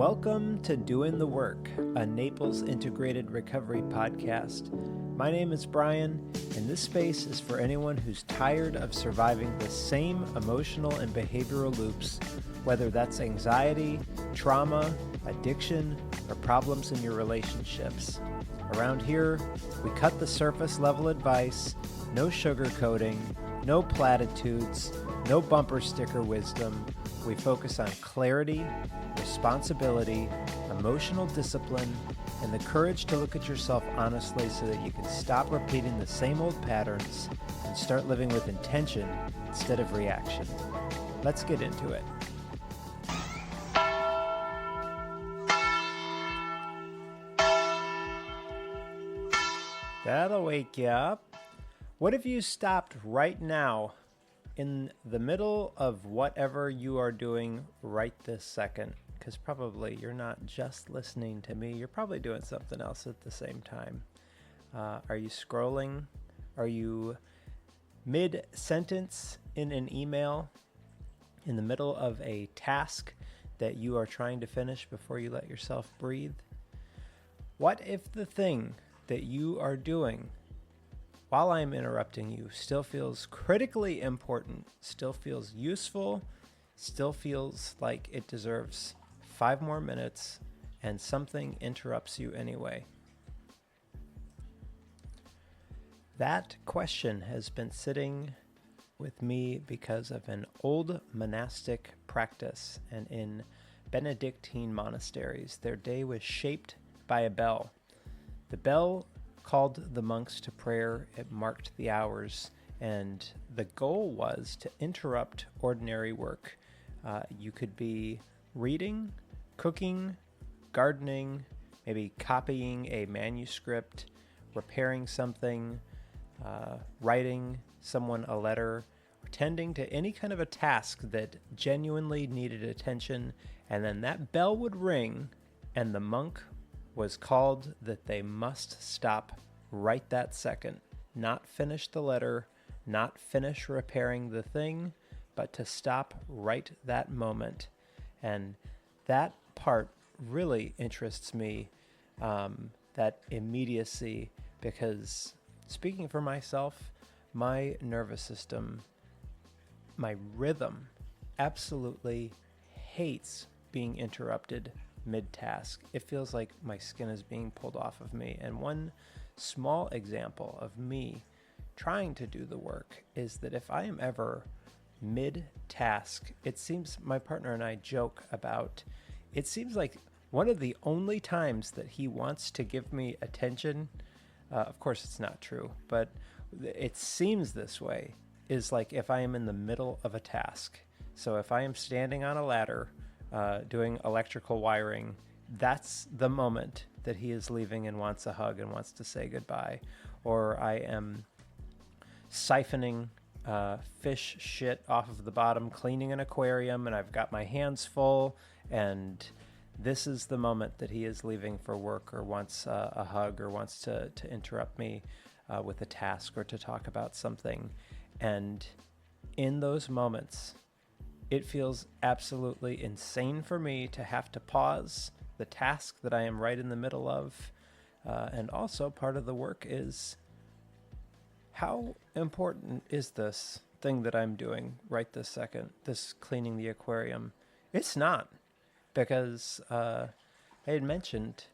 Welcome to Doing the Work, a Naples integrated recovery podcast. My name is Brian, and this space is for anyone who's tired of surviving the same emotional and behavioral loops, whether that's anxiety, trauma, addiction, or problems in your relationships. Around here, we cut the surface level advice, no sugarcoating, no platitudes, no bumper sticker wisdom. We focus on clarity, responsibility, emotional discipline, and the courage to look at yourself honestly so that you can stop repeating the same old patterns and start living with intention instead of reaction. Let's get into it. That'll wake you up. What if you stopped right now in the middle of whatever you are doing right this second? Because probably you're not just listening to me. You're probably doing something else at the same time. Are you scrolling? Are you mid-sentence in an email in the middle of a task that you are trying to finish before you let yourself breathe? What if the thing that you are doing while I'm interrupting you still feels critically important, still feels useful, still feels like it deserves 5 more minutes, and something interrupts you anyway? That question has been sitting with me because of an old monastic practice, and in Benedictine monasteries, their day was shaped by a bell. The bell called the monks to prayer, it marked the hours, and the goal was to interrupt ordinary work. You could be reading, cooking, gardening, maybe copying a manuscript, repairing something, writing someone a letter, or tending to any kind of a task that genuinely needed attention, and then that bell would ring, and the monk was called that they must stop right that second, not finish the letter, not finish repairing the thing, but to stop right that moment. And that part really interests me, that immediacy, because speaking for myself, my nervous system, my rhythm absolutely hates being interrupted mid-task. It feels like my skin is being pulled off of me. And one small example of me trying to do the work is that if I am ever mid-task, it seems my partner and I joke about, it seems like one of the only times that he wants to give me attention, of course it's not true, but it seems this way, is like if I am in the middle of a task. So if I am standing on a ladder doing electrical wiring, that's the moment that he is leaving and wants a hug and wants to say goodbye. Or I am siphoning fish shit off of the bottom, cleaning an aquarium, and I've got my hands full, and this is the moment that he is leaving for work or wants a hug or wants to interrupt me with a task or to talk about something. And in those moments, it feels absolutely insane for me to have to pause the task that I am right in the middle of. And also part of the work is, how important is this thing that I'm doing right this second, this cleaning the aquarium? It's not, because I had mentioned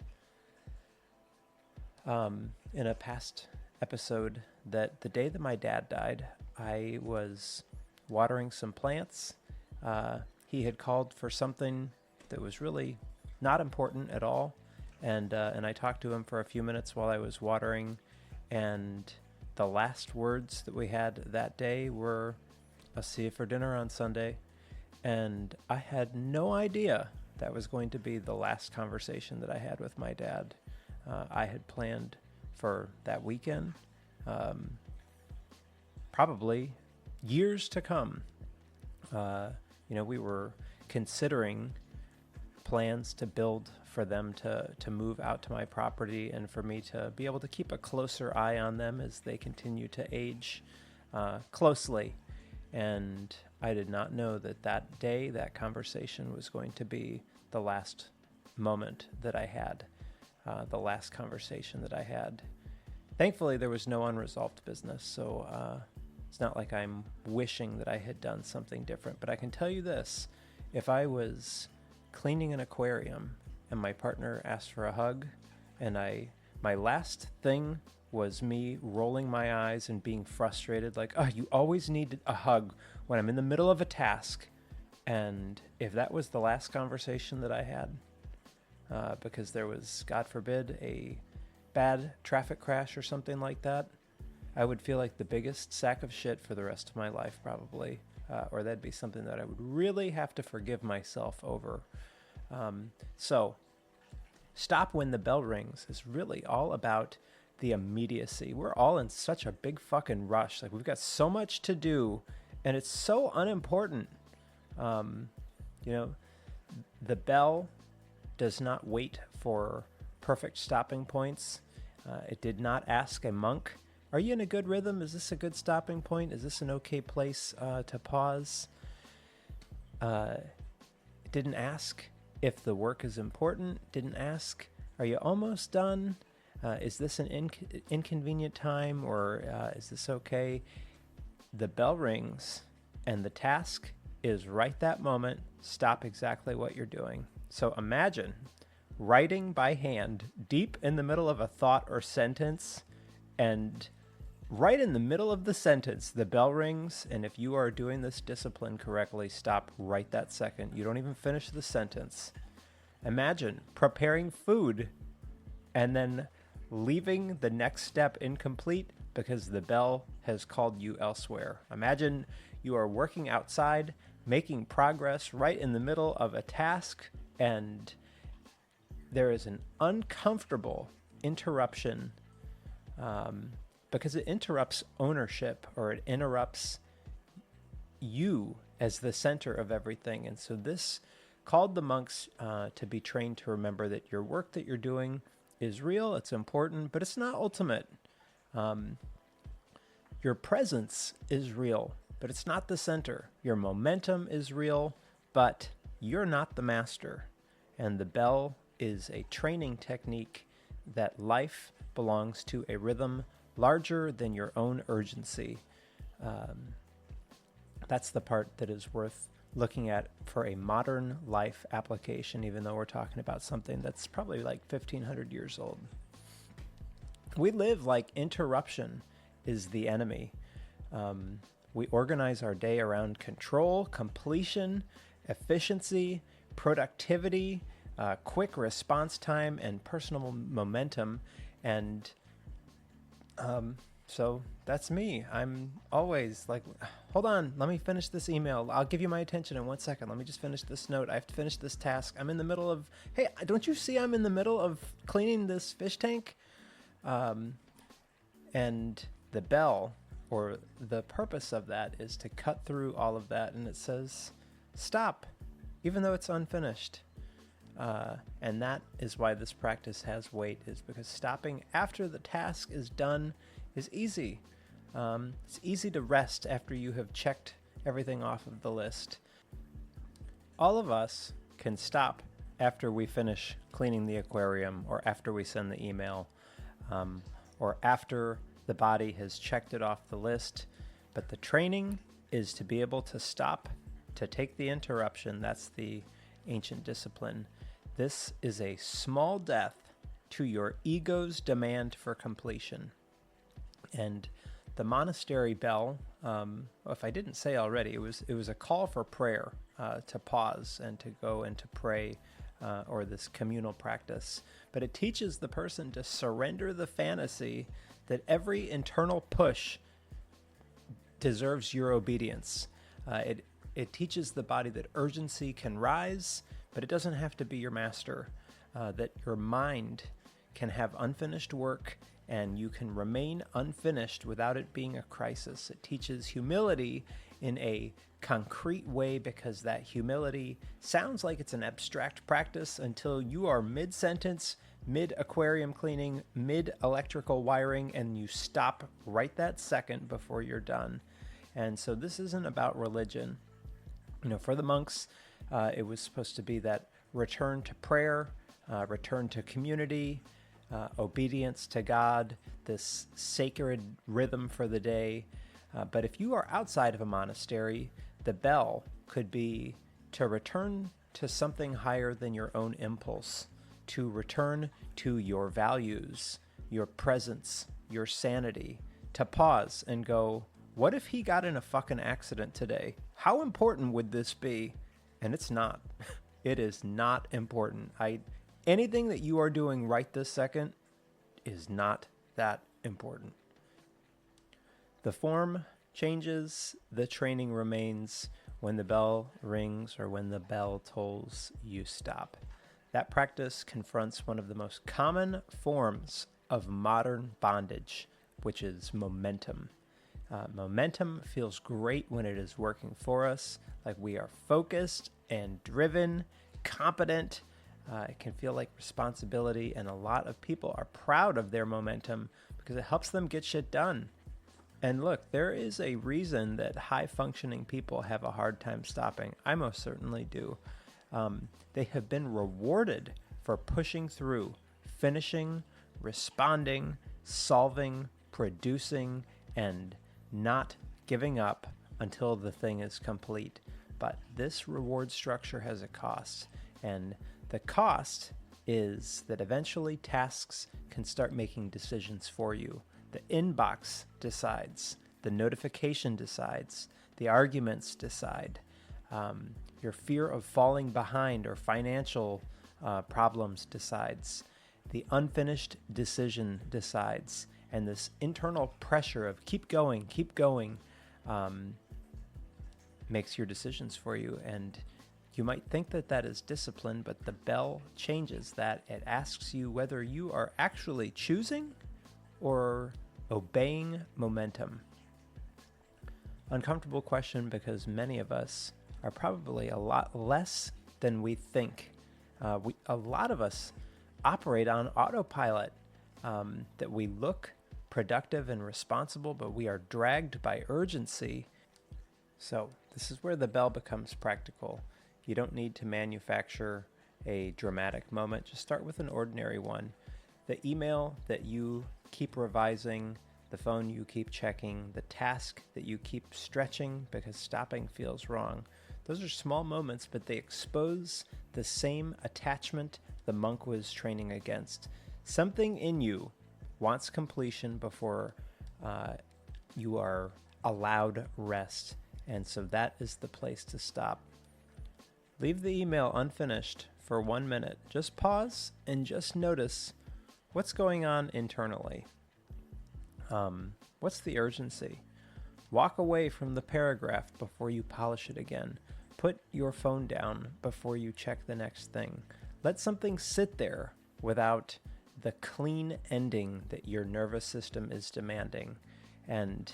in a past episode that the day that my dad died, I was watering some plants. He had called for something that was really not important at all, and I talked to him for a few minutes while I was watering, and the last words that we had that day were, "I'll see you for dinner on Sunday," and I had no idea that was going to be the last conversation that I had with my dad. I had planned for that weekend, probably years to come. We were considering plans to build for them to move out to my property and for me to be able to keep a closer eye on them as they continue to age closely. And I did not know that day, that conversation was going to be the last moment that I had, the last conversation that I had. Thankfully, there was no unresolved business, so it's not like I'm wishing that I had done something different. But I can tell you this, if I was cleaning an aquarium and my partner asked for a hug, and my last thing was me rolling my eyes and being frustrated, like, oh, you always need a hug when I'm in the middle of a task. And if that was the last conversation that I had, because there was, God forbid, a bad traffic crash or something like that, I would feel like the biggest sack of shit for the rest of my life, probably. Or that'd be something that I would really have to forgive myself over. So stop when the bell rings is really all about the immediacy. We're all in such a big fucking rush. Like, we've got so much to do, and it's so unimportant. The bell does not wait for perfect stopping points. It did not ask a monk, are you in a good rhythm? Is this a good stopping point? Is this an okay place to pause? It didn't ask if the work is important. Didn't ask, are you almost done? Is this an inconvenient time, or is this okay? The bell rings, and the task is right that moment. Stop exactly what you're doing. So imagine writing by hand deep in the middle of a thought or sentence, and right in the middle of the sentence, the bell rings, and if you are doing this discipline correctly, stop right that second. You don't even finish the sentence. Imagine preparing food and then leaving the next step incomplete because the bell has called you elsewhere. Imagine you are working outside, making progress right in the middle of a task, and there is an uncomfortable interruption because it interrupts ownership, or it interrupts you as the center of everything. And so this called the monks to be trained to remember that your work that you're doing is real, it's important, but it's not ultimate. Your presence is real, but it's not the center. Your momentum is real, but you're not the master. And the bell is a training technique that life belongs to a rhythm larger than your own urgency. That's the part that is worth looking at for a modern life application, even though we're talking about something that's probably like 1,500 years old. We live like interruption is the enemy. We organize our day around control, completion, efficiency, productivity, quick response time, and personal momentum. And so that's me. I'm always like, hold on, let me finish this email. I'll give you my attention in 1 second. Let me just finish this note. I have to finish this task. I'm in the middle of, hey, don't you see I'm in the middle of cleaning this fish tank? And the bell, or the purpose of that, is to cut through all of that. And it says, stop, even though it's unfinished. And that is why this practice has weight, is because stopping after the task is done is easy. It's easy to rest after you have checked everything off of the list. All of us can stop after we finish cleaning the aquarium, or after we send the email, or after the body has checked it off the list. But the training is to be able to stop, to take the interruption. That's the ancient discipline. This is a small death to your ego's demand for completion. And the monastery bell, if I didn't say already, it was a call for prayer, to pause and to go and to pray, or this communal practice. But it teaches the person to surrender the fantasy that every internal push deserves your obedience. It teaches the body that urgency can rise, but it doesn't have to be your master. That your mind can have unfinished work, and you can remain unfinished without it being a crisis. It teaches humility in a concrete way, because that humility sounds like it's an abstract practice until you are mid-sentence, mid-aquarium cleaning, mid-electrical wiring, and you stop right that second before you're done. And so this isn't about religion. For the monks, it was supposed to be that return to prayer, return to community, obedience to God, this sacred rhythm for the day. But if you are outside of a monastery, the bell could be to return to something higher than your own impulse, to return to your values, your presence, your sanity, to pause and go, what if he got in a fucking accident today? How important would this be? And it's not. It is not important. Anything that you are doing right this second is not that important. The form changes, the training remains. When the bell rings or when the bell tolls, you stop. That practice confronts one of the most common forms of modern bondage, which is momentum. Momentum feels great when it is working for us, like we are focused and driven, competent. It can feel like responsibility, and a lot of people are proud of their momentum because it helps them get shit done. And look, there is a reason that high-functioning people have a hard time stopping. I most certainly do. They have been rewarded for pushing through, finishing, responding, solving, producing, and not giving up until the thing is complete. But this reward structure has a cost, and the cost is that eventually tasks can start making decisions for you. The inbox decides, the notification decides, the arguments decide. Your fear of falling behind or financial problems decides. The unfinished decision decides. And this internal pressure of keep going, makes your decisions for you. And you might think that that is discipline, but the bell changes that. It asks you whether you are actually choosing or obeying momentum. Uncomfortable question, because many of us are probably a lot less than we think. A lot of us operate on autopilot, that we look productive and responsible, but we are dragged by urgency. So this is where the bell becomes practical. You don't need to manufacture a dramatic moment. Just start with an ordinary one. The email that you keep revising, the phone you keep checking, the task that you keep stretching because stopping feels wrong. Those are small moments, but they expose the same attachment the monk was training against. Something in you wants completion before you are allowed rest. And so that is the place to stop. Leave the email unfinished for 1 minute. Just pause and just notice what's going on internally. What's the urgency? Walk away from the paragraph before you polish it again. Put your phone down before you check the next thing. Let something sit there without the clean ending that your nervous system is demanding. And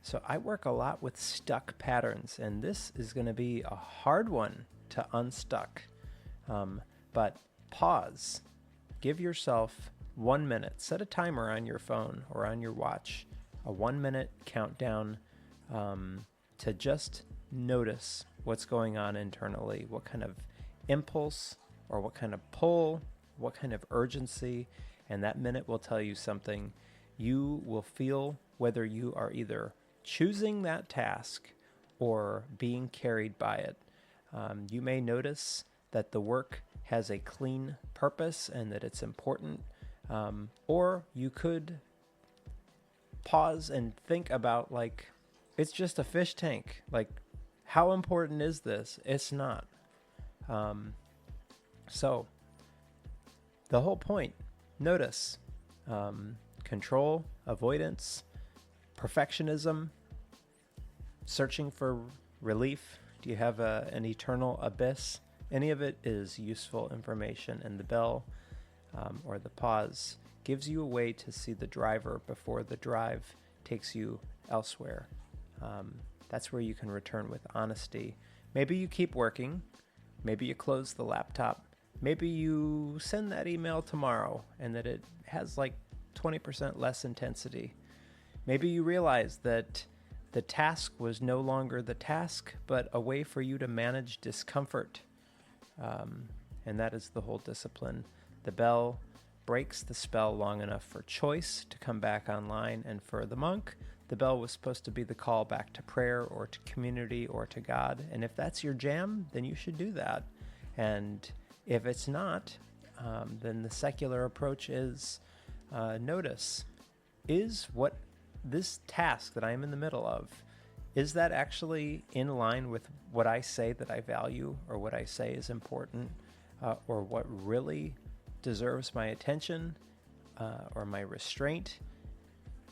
so I work a lot with stuck patterns, and this is going to be a hard one to unstuck. But pause. Give yourself 1 minute. Set a timer on your phone or on your watch, a 1 minute countdown, to just notice what's going on internally, what kind of impulse or what kind of pull, what kind of urgency, and that minute will tell you something. You will feel whether you are either choosing that task or being carried by it. You may notice that the work has a clean purpose and that it's important, or you could pause and think about, like, it's just a fish tank. Like, how important is this? It's not. So the whole point, notice, control, avoidance, perfectionism, searching for relief. Do you have an eternal abyss? Any of it is useful information, and the bell or the pause gives you a way to see the driver before the drive takes you elsewhere. That's where you can return with honesty. Maybe you keep working. Maybe you close the laptop. Maybe you send that email tomorrow and that it has like 20% less intensity. Maybe you realize that the task was no longer the task, but a way for you to manage discomfort. and that is the whole discipline. The bell breaks the spell long enough for choice to come back online, and for the monk, the bell was supposed to be the call back to prayer or to community or to God. And if that's your jam, then you should do that. And if it's not, then the secular approach is notice. Is what this task that I am in the middle of, is that actually in line with what I say that I value, or what I say is important, or what really deserves my attention, or my restraint,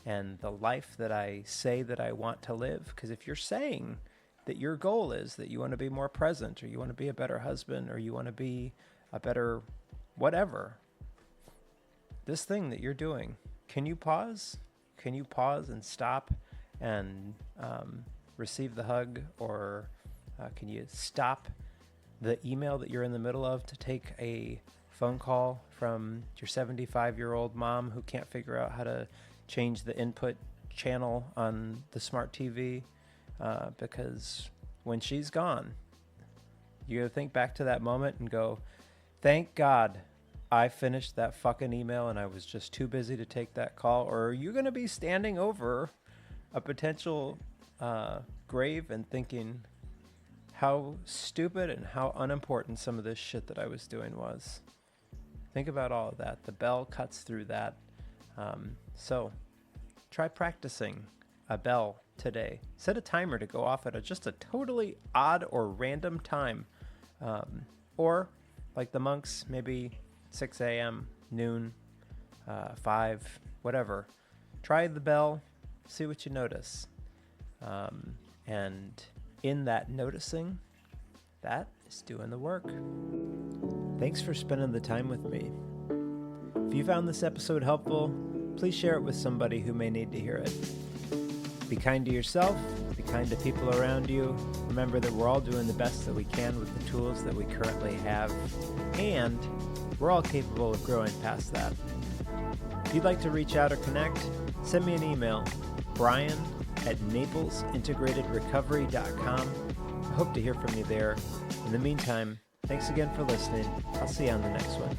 and the life that I say that I want to live? Because if you're saying that your goal is that you want to be more present, or you want to be a better husband, or you want to be a better whatever, this thing that you're doing, can you pause? Can you pause and stop and receive the hug? Or can you stop the email that you're in the middle of to take a phone call from your 75-year-old mom who can't figure out how to change the input channel on the smart TV? Because when she's gone, you gotta think back to that moment and go, thank God I finished that fucking email and I was just too busy to take that call. Or are you gonna be standing over a potential grave and thinking how stupid and how unimportant some of this shit that I was doing was? Think about all of that. The bell cuts through that. So try practicing a bell today. Set a timer to go off at just a totally odd or random time. Or like the monks, maybe 6 a.m., noon, 5, whatever. Try the bell, see what you notice. And in that noticing, that is doing the work. Thanks for spending the time with me. If you found this episode helpful, please share it with somebody who may need to hear it. Be kind to yourself, be kind to people around you. Remember that we're all doing the best that we can with the tools that we currently have, and we're all capable of growing past that. If you'd like to reach out or connect, send me an email, brian@naplesintegratedrecovery.com. I hope to hear from you there. In the meantime, thanks again for listening. I'll see you on the next one.